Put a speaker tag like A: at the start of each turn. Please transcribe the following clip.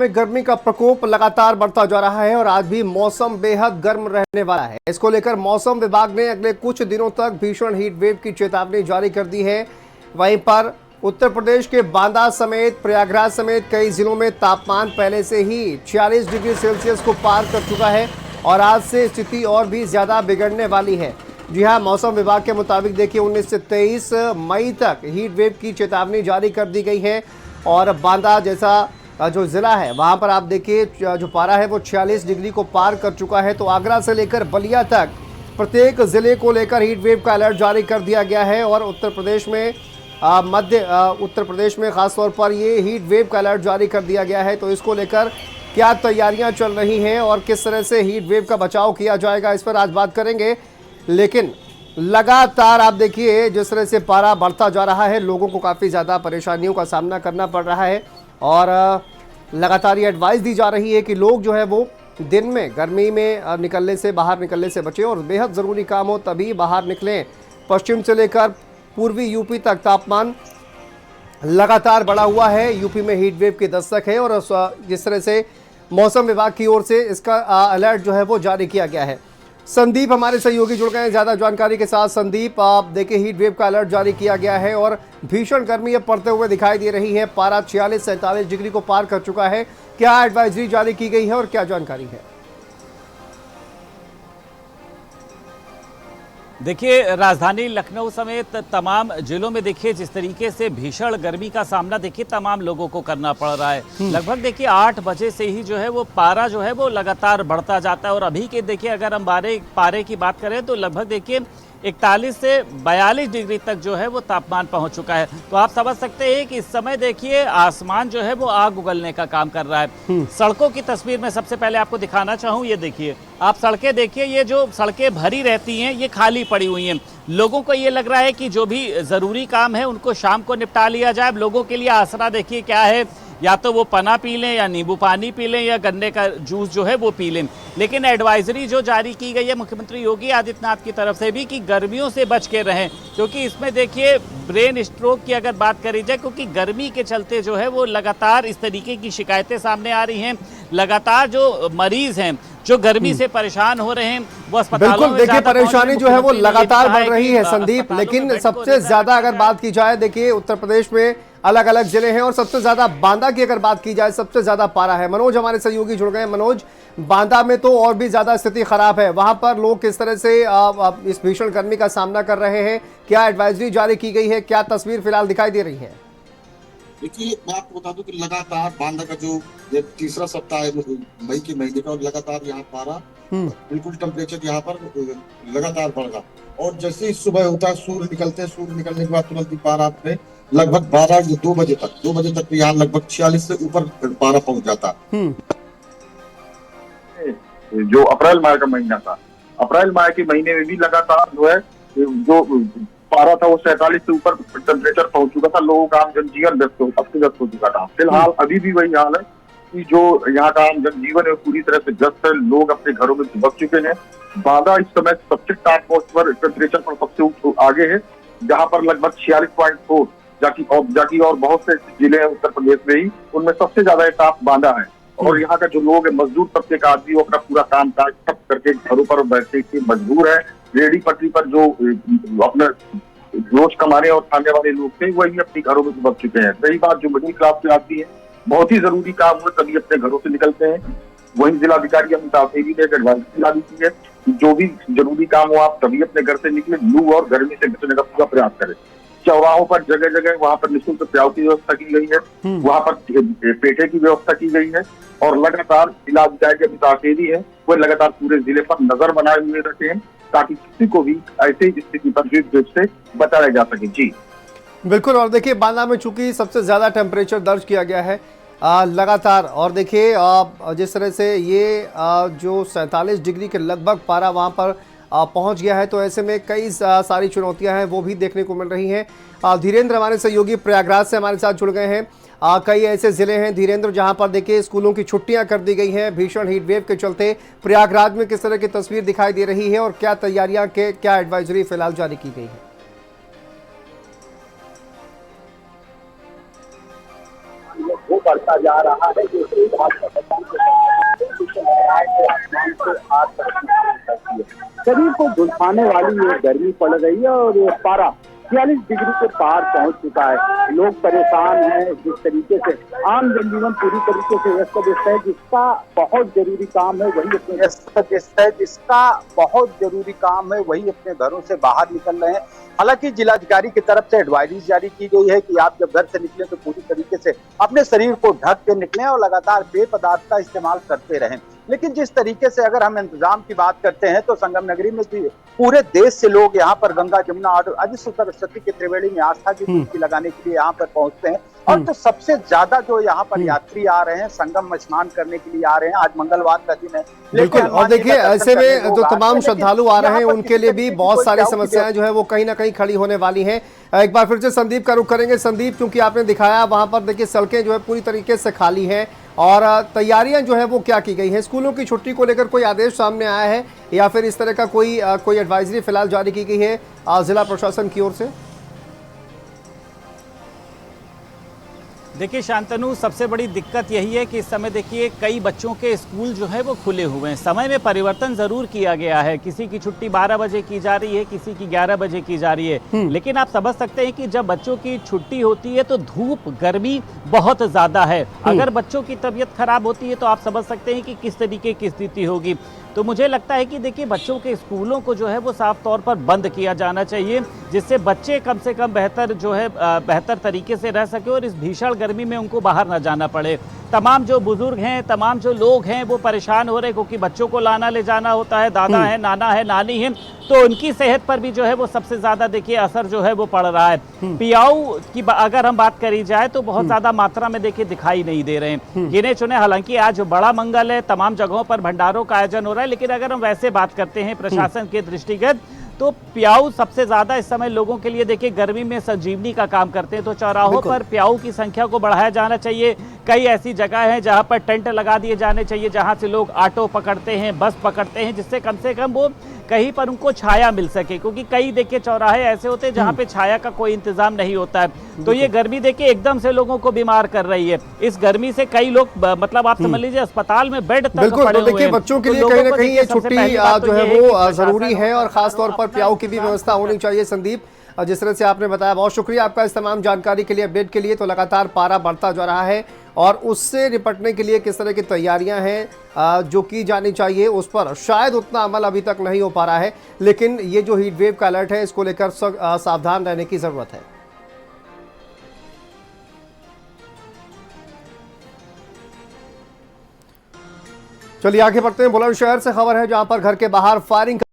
A: में गर्मी का प्रकोप लगातार बढ़ता जा रहा है और आज भी मौसम बेहद गर्म रहने वाला है। इसको लेकर मौसम विभाग ने अगले कुछ दिनों तक भीषण हीट वेव की चेतावनी जारी कर दी है। वहीं पर उत्तर प्रदेश के बांदा समेत प्रयागराज समेत कई जिलों में तापमान पहले से ही 46 डिग्री सेल्सियस को पार कर चुका है और आज से स्थिति और भी ज्यादा बिगड़ने वाली है। जी हाँ, मौसम विभाग के मुताबिक देखिए 19 से 23 मई तक हीट वेव की चेतावनी जारी कर दी गई है और बांदा जैसा जो जिला है वहां पर आप देखिए जो पारा है वो 46 डिग्री को पार कर चुका है। तो आगरा से लेकर बलिया तक प्रत्येक जिले को लेकर हीट वेव का अलर्ट जारी कर दिया गया है और उत्तर प्रदेश में उत्तर प्रदेश में खासतौर पर ये हीट वेव का अलर्ट जारी कर दिया गया है। तो इसको लेकर क्या तैयारियां चल रही हैं और किस तरह से हीट वेव का बचाव किया जाएगा, इस पर आज बात करेंगे। लेकिन लगातार आप देखिए जिस तरह से पारा बढ़ता जा रहा है, लोगों को काफ़ी ज़्यादा परेशानियों का सामना करना पड़ रहा है और लगातार ये एडवाइस दी जा रही है कि लोग जो है वो दिन में गर्मी में बाहर निकलने से बचें और बेहद ज़रूरी काम हो तभी बाहर निकलें। पश्चिम से लेकर पूर्वी यूपी तक तापमान लगातार बढ़ा हुआ है। यूपी में हीट वेव की दस्तक है और जिस तरह से मौसम विभाग की ओर से इसका अलर्ट जो है वो जारी किया गया है। संदीप हमारे सहयोगी जुड़ गए हैं ज़्यादा जानकारी के साथ। संदीप, आप देखिए हीट वेव का अलर्ट जारी किया गया है और भीषण गर्मी अब पड़ते हुए दिखाई दे रही है। पारा 46-47 डिग्री को पार कर चुका है। क्या एडवाइजरी जारी की गई है और क्या जानकारी है?
B: देखिए, राजधानी लखनऊ समेत तमाम जिलों में देखिए जिस तरीके से भीषण गर्मी का सामना देखिए तमाम लोगों को करना पड़ रहा है। लगभग देखिए 8 बजे से ही जो है वो पारा जो है वो लगातार बढ़ता जाता है और अभी के देखिए अगर हम पारे की बात करें तो लगभग देखिए 41 से 42 डिग्री तक जो है वो तापमान पहुंच चुका है। तो आप समझ सकते हैं कि इस समय देखिए आसमान जो है वो आग उगलने का काम कर रहा है। सड़कों की तस्वीर मैं सबसे पहले आपको दिखाना चाहूँ। ये देखिए, आप सड़कें देखिए, ये जो सड़कें भरी रहती हैं ये खाली पड़ी हुई हैं। लोगों को ये लग रहा है कि जो भी ज़रूरी काम है उनको शाम को निपटा लिया जाए। लोगों के लिए आसरा देखिए क्या है, या तो वो पना पी लें या नींबू पानी पी लें या गन्ने का जूस जो है वो पी लें। लेकिन एडवाइजरी जो जारी की गई है मुख्यमंत्री योगी आदित्यनाथ की तरफ से भी कि गर्मियों से बच के रहें, क्योंकि इसमें देखिए ब्रेन स्ट्रोक की अगर बात करी जाए, क्योंकि गर्मी के चलते जो है वो लगातार इस तरीके की शिकायतें सामने आ रही हैं। लगातार जो मरीज हैं जो गर्मी से परेशान हो रहे हैं वो अस्पतालों में
A: देखिए परेशानी जो है वो लगातार बढ़ रही है संदीप। लेकिन सबसे ज्यादा अगर बात की जाए, देखिए उत्तर प्रदेश में अलग अलग जिले हैं और सबसे ज्यादा बांदा की अगर बात की जाए सबसे ज्यादा पारा है। मनोज हमारे सहयोगी जुड़ गए। मनोज, बांदा में तो और भी ज्यादा स्थिति खराब है, वहां पर लोग किस तरह से इस भीषण गर्मी का सामना कर रहे हैं? क्या एडवाइजरी जारी की गई है? क्या तस्वीर फिलहाल दिखाई दे रही है?
C: देखिए, मैं आपको बता दूं कि लगातार बांदा का जो ये तीसरा सप्ताह है मई के महीने का, और लगातार यहाँ पारा बिल्कुल टेम्परेचर यहाँ पर लगातार बढ़ रहा। और जैसे ही सुबह होता है, सूर्य निकलने के बाद तुरंत ही पारा पे लगभग 12 या 2 बजे तक यहाँ लगभग 46 से ऊपर पारा पहुंच जाता। जो अप्रैल माह का महीना था, अप्रैल माह के महीने में भी लगातार जो है जो पारा था वो 47 से ऊपर टेम्परेचर पहुंच चुका था। लोगों का आम जनजीवन अस्त व्यस्त हो चुका था। फिलहाल अभी भी वही हाल है कि जो यहाँ का आम जनजीवन है पूरी तरह से ग्रस्त है। लोग अपने घरों में दुबक चुके हैं। बांदा इस समय सबसे टॉप पोस्ट पर टेम्परेचर पर सबसे आगे है, जहाँ पर लगभग 46.4, जाकि और बहुत से जिले हैं उत्तर प्रदेश में ही, उनमें सबसे ज्यादा टॉप बांदा है। और यहाँ का जो लोग है, मजदूर तबके का आदमी, वो अपना पूरा काम काज ठप करके घरों पर बैठने के मजबूर है। रेहड़ी पटरी पर जो अपने रोज कमाने और खाने वाले लोग थे वही अपने घरों में दुबक चुके हैं। रही बात जो मिडिल क्लास के आदमी है, बहुत ही जरूरी काम हो तभी अपने घरों से निकलते हैं। वहीं जिलाधिकारी अमिताभ देवी ने एडवाइजरी जारी की है कि जो भी जरूरी काम हो आप तभी अपने घर से निकले, लू और गर्मी से बचने का पूरा प्रयास करें। चौराहों पर जगह जगह वहां पर निःशुल्क प्याव की व्यवस्था की गई है, वहां पर पेठे की व्यवस्था की गई है और लगातार जिलाधिकारी अमिताभ देवी है वो लगातार पूरे जिले पर नजर बनाए हुए रखे हैं ताकि किसी को भी ऐसी स्थिति पर से बचाया जा सके। जी
A: बिल्कुल। और देखिए बांदा में चूंकि सबसे ज्यादा टेम्परेचर दर्ज किया गया है लगातार, और देखिए जिस तरह से ये जो 47 डिग्री के लगभग पारा वहाँ पर पहुंच गया है, तो ऐसे में कई सारी चुनौतियां हैं वो भी देखने को मिल रही हैं। धीरेन्द्र हमारे सहयोगी प्रयागराज से हमारे साथ जुड़ गए हैं। कई ऐसे ज़िले हैं धीरेन्द्र जहां पर देखिए स्कूलों की छुट्टियां कर दी गई हैं भीषण हीट वेव के चलते। प्रयागराज में किस तरह की तस्वीर दिखाई दे रही है और क्या तैयारियां क्या एडवाइजरी फिलहाल जारी की गई है?
C: वो
D: बढ़ता जा रहा है, जो शरीर को झुलसाने वाली ये गर्मी पड़ रही है और ये पारा 46 डिग्री के पार पहुंच चुका है। लोग परेशान हैं, जिस तरीके से आम जनजीवन पूरी तरीके से व्यस्त व्यस्त है। जिसका बहुत जरूरी काम है वही अपने अपने घरों से बाहर निकल रहे हैं। हालांकि जिलाधिकारी की तरफ से एडवाइजरी जारी की गई है कि आप जब घर से निकलें तो पूरी तरीके से अपने शरीर को ढक के निकलें और लगातार पेय पदार्थ का इस्तेमाल करते रहें। लेकिन जिस तरीके से अगर हम इंतजाम की बात करते हैं तो संगम नगरी में पूरे देश से लोग यहाँ पर गंगा जमुना और अधिष्ठ सरस्वती की त्रिवेणी में आस्था की डुबकी लगाने के लिए यहाँ पर पहुंचते हैं। और तो सबसे ज्यादा जो यहाँ पर यात्री आ रहे हैं संगम में स्नान करने के लिए आ रहे हैं। आज मंगलवार का दिन है।
A: बिल्कुल, और देखिए ऐसे में जो तमाम श्रद्धालु आ रहे हैं उनके लिए भी बहुत सारी समस्याएं जो है वो कहीं ना कहीं खड़ी होने वाली हैं। एक बार फिर से संदीप का रुख करेंगे। संदीप, क्योंकि आपने दिखाया वहां पर देखिए सड़कें जो है पूरी तरीके से खाली हैं और तैयारियां जो है वो क्या की गई हैं? स्कूलों की छुट्टी को लेकर कोई आदेश सामने आया है या फिर इस तरह का कोई एडवाइजरी फिलहाल जारी की गई है जिला प्रशासन की ओर से?
B: देखिए शांतनु, सबसे बड़ी दिक्कत यही है कि इस समय देखिए कई बच्चों के स्कूल जो है वो खुले हुए हैं। समय में परिवर्तन जरूर किया गया है। किसी की छुट्टी 12 बजे की जा रही है, किसी की 11 बजे की जा रही है। लेकिन आप समझ सकते हैं कि जब बच्चों की छुट्टी होती है तो धूप गर्मी बहुत ज्यादा है। अगर बच्चों की तबीयत खराब होती है तो आप समझ सकते हैं कि किस तरीके की स्थिति होगी। तो मुझे लगता है कि देखिए बच्चों के स्कूलों को जो है वो साफ तौर पर बंद किया जाना चाहिए, जिससे बच्चे कम से कम बेहतर तरीके से रह सके और इस भीषण गर्मी में उनको बाहर ना जाना पड़े। तमाम जो बुजुर्ग हैं, तमाम जो लोग हैं वो परेशान हो रहे हैं क्योंकि बच्चों को लाना ले जाना होता है। दादा है, नाना है, नानी है, तो उनकी सेहत पर भी जो है वो सबसे ज्यादा देखिए असर जो है वो पड़ रहा है। पियाऊ की अगर हम बात करी जाए तो बहुत ज्यादा मात्रा में देखिए दिखाई नहीं दे रहे हैं, गिने चुने। हालांकि आज बड़ा मंगल है, तमाम जगहों पर भंडारों का आयोजन हो रहा है, लेकिन अगर हम वैसे बात करते हैं प्रशासन के दृष्टिगत तो प्याऊ सबसे ज्यादा इस समय लोगों के लिए देखिए गर्मी में संजीवनी का काम करते हैं। तो चौराहों पर प्याऊ की संख्या को बढ़ाया जाना चाहिए। कई ऐसी जगह हैं जहां पर टेंट लगा दिए जाने चाहिए, जहां से लोग ऑटो पकड़ते हैं, बस पकड़ते हैं, जिससे कम से कम वो कहीं पर उनको छाया मिल सके। क्योंकि कई देखिए चौराहे ऐसे होते हैं जहां पे छाया का कोई इंतजाम नहीं होता है। तो ये गर्मी देखिए एकदम से लोगों को बीमार कर रही है। इस गर्मी से कई लोग मतलब आप समझ लीजिए अस्पताल में बेड तक पड़े हुए हैं।
A: बिल्कुल, देखिए बच्चों के लिए कहीं ना कहीं ये छुट्टी जो है वो जरूरी है और खासतौर पर प्याऊ की भी व्यवस्था होनी चाहिए। संदीप, जिस तरह से आपने बताया, बहुत शुक्रिया आपका इस तमाम जानकारी के लिए, अपडेट के लिए। तो लगातार पारा बढ़ता जा रहा है और उससे निपटने के लिए किस तरह की तैयारियां हैं जो की जानी चाहिए उस पर शायद उतना अमल अभी तक नहीं हो पा रहा है। लेकिन ये जो हीट वेव का अलर्ट है इसको लेकर सावधान रहने की जरूरत है। चलिए आगे बढ़ते हैं। बुलंदशहर से खबर है जहां पर घर के बाहर फायरिंग